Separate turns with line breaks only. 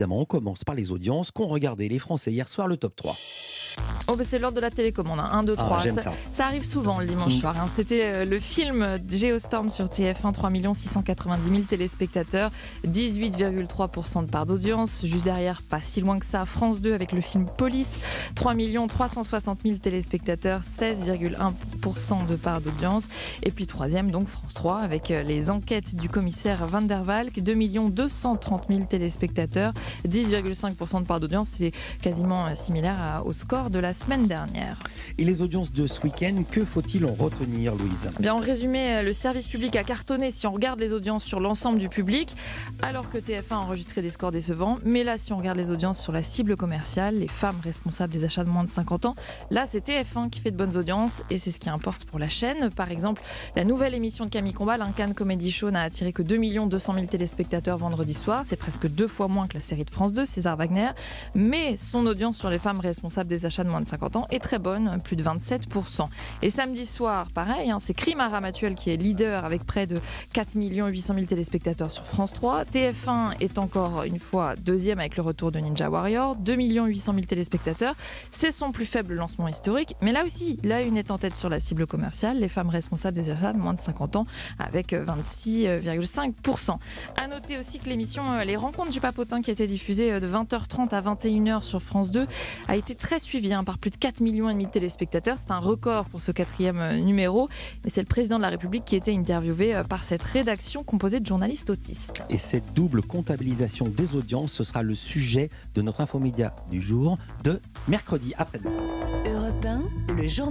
Évidemment, on commence par les audiences qu'ont regardé les Français hier soir, le top 3.
Oh bah c'est l'ordre de la télécommande, 1, 2, 3.
J'aime
ça,
ça.
ça arrive souvent le dimanche soir. C'était le film Geostorm sur TF1, 3 690 000 téléspectateurs, 18,3% de part d'audience. Juste derrière, pas si loin que ça, France 2 avec le film Police, 3 360 000 téléspectateurs, 16,1% de part d'audience. Et puis troisième, donc France 3 avec les enquêtes du commissaire Van der Valk, 2 230 000 téléspectateurs, 10,5% de part d'audience. C'est quasiment similaire au score de la semaine dernière.
Et les audiences de ce week-end, que faut-il en retenir, Louise ?
Bien, en résumé, le service public a cartonné si on regarde les audiences sur l'ensemble du public, alors que TF1 a enregistré des scores décevants. Mais là, si on regarde les audiences sur la cible commerciale, les femmes responsables des achats de moins de 50 ans, là, c'est TF1 qui fait de bonnes audiences et c'est ce qui importe pour la chaîne. Par exemple, la nouvelle émission de Camille Combal, un Cannes Comedy Show, n'a attiré que 2 200 000 téléspectateurs vendredi soir. C'est presque 2 fois moins que la série de France 2, César Wagner. Mais son audience sur les femmes responsables des achats de moins de 50 ans est très bonne, plus de 27%. Et samedi soir, pareil, c'est Crime à Ramatuelle qui est leader avec près de 4 800 000 téléspectateurs sur France 3. TF1 est encore une fois deuxième avec le retour de Ninja Warrior, 2 800 000 téléspectateurs. C'est son plus faible lancement historique, mais là aussi, la une est en tête sur la cible commerciale, les femmes responsables des achats de moins de 50 ans avec 26,5%. À noter aussi que l'émission Les Rencontres du Papotin, qui a été diffusée de 20h30 à 21h sur France 2, a été très suivie par plus de 4,5 millions de téléspectateurs. C'est un record pour ce 4e numéro. Et c'est le président de la République qui était interviewé par cette rédaction composée de journalistes autistes.
Et cette double comptabilisation des audiences, ce sera le sujet de notre infomédia du jour de mercredi après-demain.
Europe 1, le journal.